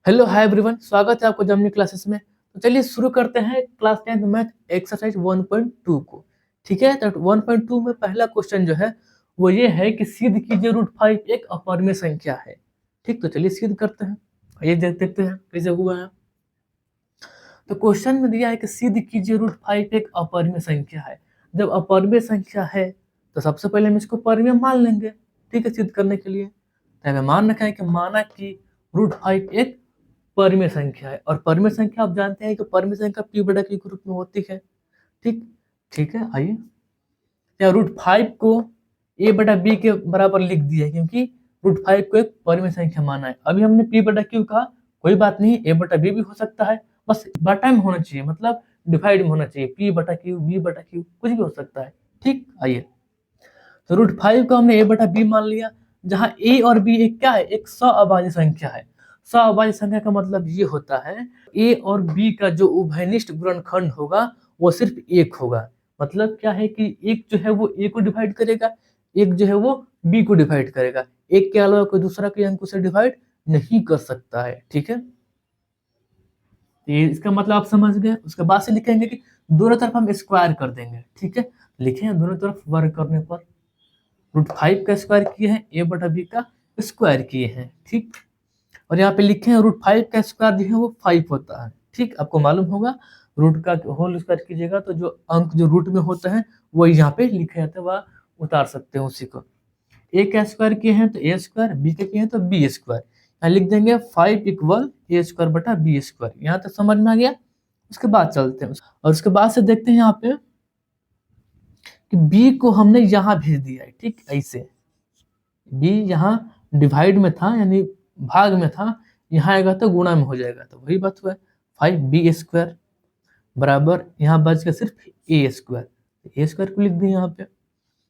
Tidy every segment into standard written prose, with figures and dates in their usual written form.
Hello hi everyone, स्वागत है आपको जमनी क्लासेस में। तो चलिए शुरू करते हैं क्लास 10 मैथ एक्सरसाइज 1.2 को। ठीक है, तो 1.2 में पहला क्वेश्चन जो है वो ये है कि सिद्ध कीजिए √5 एक अपरिमेय संख्या है। ठीक, तो चलिए सिद्ध करते हैं। ये देखते हैं कैसे हुआ है। तो क्वेश्चन में दिया है कि सिद्ध कीजिए √5 एक अपरिमेय संख्या है। जब अपरिमेय संख्या है तो सबसे पहले हम इसको परिमेय मान लेंगे। ठीक है, सिद्ध करने के लिए तो हमें मान रखा है कि माना कि √5 एक परिमेय संख्या है, और परिमेय संख्या आप जानते हैं कि परिमेय संख्या p/q के रूप में होती है। ठीक ठीक है, आइए या √5 को a/b के बराबर लिख दिया है, क्योंकि √5 को एक परिमेय संख्या माना है। अभी हमने p/q कहा, कोई बात नहीं, a/b भी हो सकता है, बस बटा में होना चाहिए, मतलब डिवाइड में होना चाहिए। p/q b/q कुछ भी हो सकता है। ठीक, आइए तो √5 को हमने a/b मान लिया, जहां a और b एक क्या है, एक सअभाज्य संख्या है। सअभाज्य संख्या का मतलब ये होता है a और b का जो उभयनिष्ठ गुणनखंड होगा वो सिर्फ एक होगा। मतलब क्या है कि एक जो है वो a को डिवाइड करेगा, एक जो है वो b को डिवाइड करेगा। एक के अलावा कोई दूसरा कोई अंक उसे डिवाइड नहीं कर सकता है। ठीक है, ये इसका मतलब आप समझ गए। उसके बाद से लिखेंगे कि दोनों तरफ हम स्क्वायर कर देंगे। ठीक है, लिखें दोनों तरफ वर्ग करने पर √5 का स्क्वायर किए हैं, a/b का स्क्वायर किए हैं। ठीक, और यहाँ पे लिखे हैं √5 का स्क्वायर जो है वो 5 होता है। ठीक, आपको मालूम होगा रूट का होल स्क्वायर कीजिएगा तो जो अंक जो रूट में होता है वही यहाँ पे लिखे जाते हैं, वह उतार सकते हैं उसी को। a का स्क्वायर किए हैं तो a स्क्वायर, b के किए हैं तो b स्क्वायर। यहाँ लिख देंगे 5 = a²/b²। यहाँ तक समझ में आ गया। उसके बाद चलते हैं और उसके बाद से देखते हैं यहाँ पे कि b को हमने यहाँ भेज दिया है। ठीक, ऐसे b यहाँ डिवाइड में था यानी भाग में था, यहाँ आएगा तो गुणा में हो जाएगा, तो वही बात हुआ है। 5b² बराबर यहाँ बच गया सिर्फ a² को लिख दिए यहाँ पे।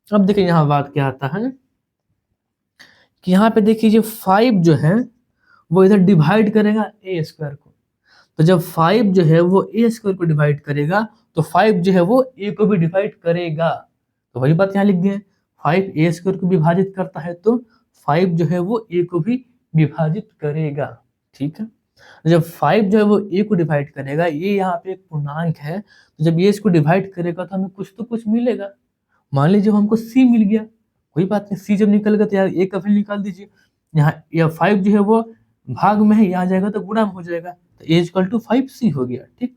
अब देखिए यहाँ बात क्या आता है कि यहाँ पे देखिए 5 जो है वो इधर डिवाइड करेगा a² को। तो जब 5 जो है वो a² को डिवाइड करेगा तो 5 जो है वो a को भी डिवाइड करेगा। तो वही बात यहाँ लिख दिए, 5 a² को विभाजित करता है तो 5 जो है वो a को भी विभाजित करेगा। ठीक है, जब 5 जो है वो a को डिवाइड करेगा, ये यहाँ पे एक पूर्णांक है, तो जब ये इसको डिवाइड करेगा तो हमें कुछ तो कुछ मिलेगा। मान लीजिए हमको c मिल गया, कोई बात नहीं, c जब निकल गया तो यार a का वैल्यू निकाल दीजिए। यहाँ या 5 जो है वो भाग में है, यहाँ जाएगा तो गुणा में हो जाएगा, तो a = 5c हो गया। ठीक,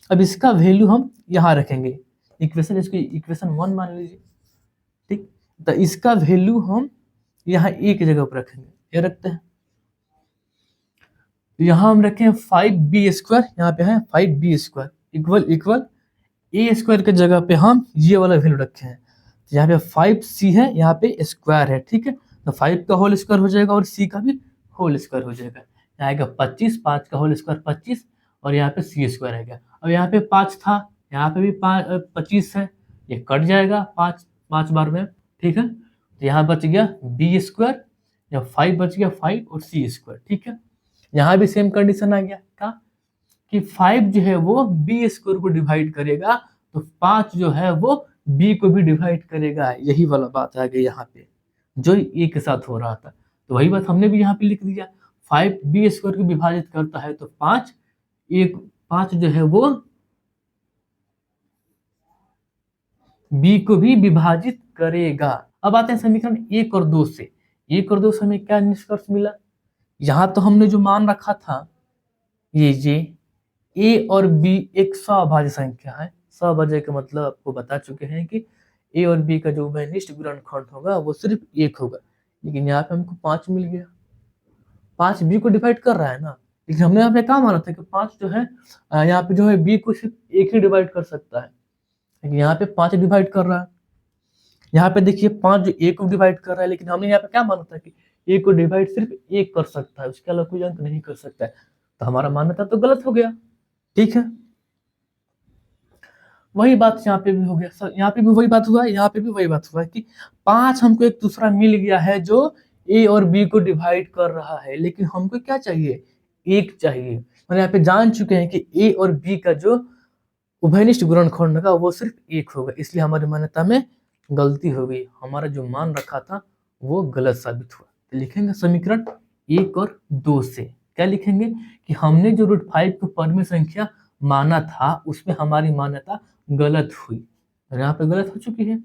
अब इसका वैल्यू हम यहाँ रखेंगे इक्वेशन, इसको इक्वेशन 1 मान लीजिए। ठीक, तो इसका वैल्यू हम यहाँ a की जगह पर रखेंगे, ये रखते हैं। यहाँ हम रखें 5b², यहाँ पे है 5b² इक्वल a² के जगह पे हम ये वाला वैल्यू रखे हैं। तो यहाँ पे 5c है, यहाँ पे स्क्वायर है। ठीक है, तो 5 का होल स्क्वायर हो जाएगा और c का भी होल स्क्वायर हो जाएगा। यहाँ आएगा 25, 5 का होल स्क्वायर 25, और यहाँ पे c² आएगा। अब यहाँ पे 5 था, यहाँ पे भी 25 है, ये कट जाएगा 5 बार में। ठीक है, तो यहाँ बच गया b², या 5 बच गया 5 और c²। ठीक है, यहाँ भी सेम कंडीशन आ गया था कि 5 जो है वो b² को डिवाइड करेगा तो 5 जो है वो b को भी डिवाइड करेगा। यही वाला बात आ गई यहाँ पे जो a के साथ हो रहा था, तो वही बात हमने भी यहाँ पे लिख दिया। 5 b² को विभाजित करता है तो 5 जो है वो b को भी विभाजित करेगा। अब आते हैं समीकरण 1 और 2 से। 1 और 2 से हमें क्या निष्कर्ष मिला, यहाँ तो हमने जो मान रखा था ये a और b एक सअभाज्य संख्या है। सअभाज्य का मतलब आपको बता चुके हैं कि a और b का जो उभयनिष्ठ गुणनखंड होगा वो सिर्फ 1 होगा, लेकिन यहाँ पे हमको 5 मिल गया। 5 b को डिवाइड कर रहा है ना, लेकिन हमने यहाँ पे क्या माना था कि 5 जो है यहाँ पे जो है b को सिर्फ 1 ही डिवाइड कर सकता है, लेकिन यहाँ पे 5 डिवाइड कर रहा है। यहाँ पे देखिए 5 जो a को डिवाइड कर रहा है, लेकिन हमने यहाँ पे क्या माना था कि a को डिवाइड सिर्फ 1 कर सकता है, उसके अलावा कोई अंक नहीं कर सकता है, तो हमारा मान्यता तो गलत हो गया। ठीक है, वही बात यहाँ पे भी हो गया सर, यहाँ पे भी वही बात हुआ है, यहाँ पे भी वही बात हुआ है कि 5 हमको एक दूसरा मिल गया है जो a और b को डिवाइड कर रहा है, लेकिन हमको क्या चाहिए, 1 चाहिए। और यहाँ पे जान चुके हैं कि a और b का जो उभयनिष्ठ गुणनखंड होगा वो सिर्फ 1 होगा, इसलिए हमारी मान्यता में गलती हो गई, हमारा जो मान रखा था वो गलत साबित हुआ। तो लिखेंगे समीकरण 1 और 2 से। क्या लिखेंगे कि हमने जो √5 को परिमेय संख्या माना था उसमें हमारी मान्यता गलत हुई, और यहाँ पे गलत हो चुकी है।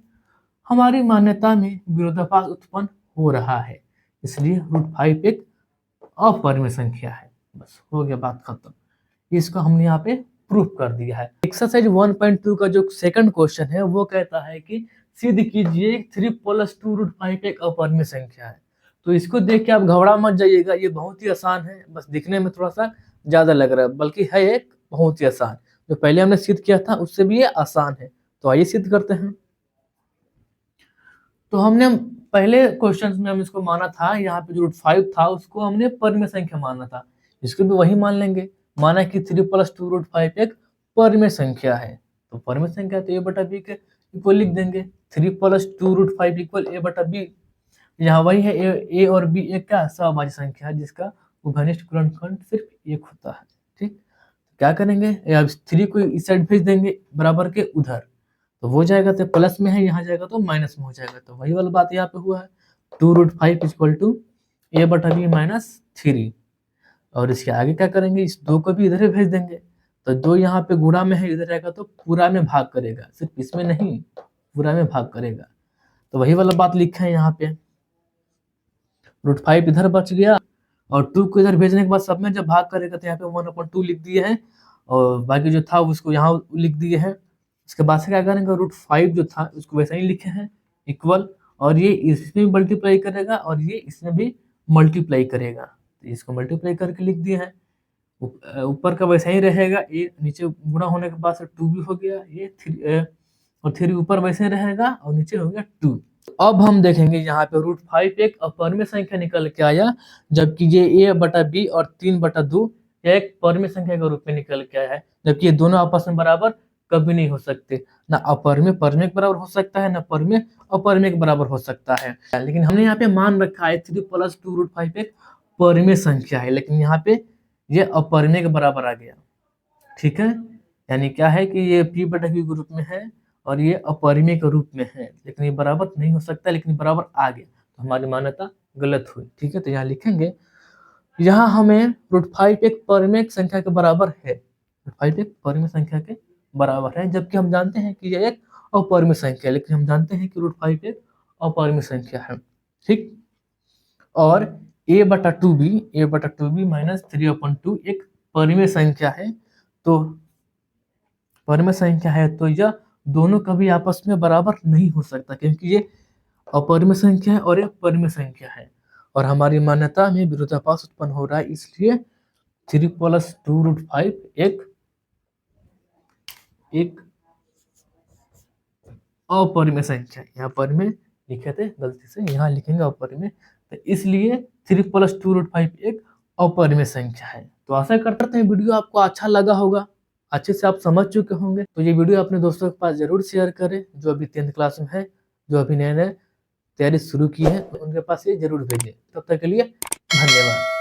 हमारी मान्यता में विरोधाभास उत्पन्न हो रहा है, इसलिए √5 एक अपरिमेय संख्या है। बस हो गया, बात खत्म। इसको हमने यहाँ पे प्रूफ कर दिया है। एक्सरसाइज 1.2 का जो सेकंड क्वेश्चन है वो कहता है कि सिद्ध कीजिए 3 + 2 √5 एक अपरिमेय संख्या है। तो इसको देख के आप घबरा मत जाइएगा, ये बहुत ही आसान है, बस दिखने में थोड़ा सा ज्यादा लग रहा है, बल्कि है एक बहुत ही आसान। जो पहले हमने सिद्ध किया था उससे भी ये आसान है। तो आइए सिद्ध करते हैं। तो हमने पहले क्वेश्चन में हम इसको माना था, यहाँ पे जो √5 था उसको हमने परिमेय संख्या माना था, इसको भी वही मान लेंगे। माना कि 3 + 2 √5 एक परिमेय संख्या है, तो परिमेय संख्या तो a/b के इक्वल लिख देंगे। 3 + 2 √5 इक्वल a/b। यहाँ वही है, a और b एक क्या सहभाज्य संख्या है जिसका उभयनिष्ठ गुणनखंड सिर्फ 1 होता है। ठीक, क्या करेंगे, 3 को इस साइड भेज देंगे बराबर के उधर, तो वो जाएगा तो प्लस में है, यहाँ जाएगा तो माइनस में हो जाएगा। तो वही वाला बात यहाँ पे हुआ है, 2 √5 = a/b - 3। और इसके आगे क्या करेंगे, इस 2 को भी इधर ही भेज देंगे, तो 2 यहाँ पे गुणा में है, इधर जाएगा तो पूरा में भाग करेगा, सिर्फ इसमें नहीं पूरा में भाग करेगा। तो वही वाला बात लिखा है यहाँ पे, √5 इधर बच गया और 2 को इधर भेजने के बाद सब में जब भाग करेगा तो यहाँ पे 1/2 लिख दिए हैं, और बाकी जो था उसको यहाँ लिख दिए हैं। इसके बाद से क्या करेंगे, √5 जो था उसको वैसे ही लिखे हैं इक्वल, और ये इसमें भी मल्टीप्लाई करेगा और ये इसमें भी मल्टीप्लाई करेगा, तो इसको मल्टीप्लाई करके लिख दिए हैं। ऊपर का वैसा ही रहेगा, ये नीचे गुणा होने के बाद से 2 भी हो गया, ये 3 और 3 ऊपर वैसे रहेगा और नीचे हो गया 2। अब हम देखेंगे यहाँ पे √5 एक अपरिमेय संख्या निकल के आया, जबकि ये a/b और 3/2 एक परिमेय संख्या के रूप में निकल के आया है, जबकि ये दोनों आपस में बराबर कभी नहीं हो सकते। ना अपरिमेय परिमेय के बराबर हो सकता है, ना परिमेय अपरिमेय के बराबर हो सकता है। लेकिन हमने यहाँ पे मान रखा है 3 + 2 √5 एक परिमेय संख्या है, लेकिन यहाँ पे ये अपरिमेय के बराबर आ गया। ठीक है, यानी क्या है कि ये p/q के रूप में है और ये अपरिमेय के रूप में है, लेकिन ये बराबर नहीं हो सकता, लेकिन बराबर आ गया, तो हमारी मान्यता गलत हुई। ठीक है, तो यहाँ लिखेंगे, यहाँ हमें √5 एक परिमेय संख्या के बराबर है, √5 एक परिमेय संख्या के बराबर है, जबकि हम जानते हैं कि यह एक अपरिमेय संख्या है, लेकिन हम जानते हैं कि √5 एक अपरिमेय संख्या है। ठीक, और a/2b - 3/2 एक परिमेय संख्या है, तो परिमेय संख्या है तो यह दोनों कभी आपस में बराबर नहीं हो सकता, क्योंकि ये अपरिमेय संख्या है और ये परिमेय संख्या है, और हमारी मान्यता में विरोधाभास उत्पन्न हो रहा है, इसलिए 3 + 2 √5 एक अपरिमेय संख्या। यहाँ परिमेय लिखे थे गलती से, यहाँ लिखेंगे अपरिमेय, तो इसलिए 3 + 2 √5 एक अपरिमेय संख्या है। तो आशा करते हैं वीडियो आपको अच्छा लगा होगा, अच्छे से आप समझ चुके होंगे। तो ये वीडियो अपने दोस्तों के पास जरूर शेयर करें, जो अभी 10th क्लास में है, जो अभी नए नए तैयारी शुरू की है, उनके पास ये जरूर भेजें। तब तक के लिए धन्यवाद।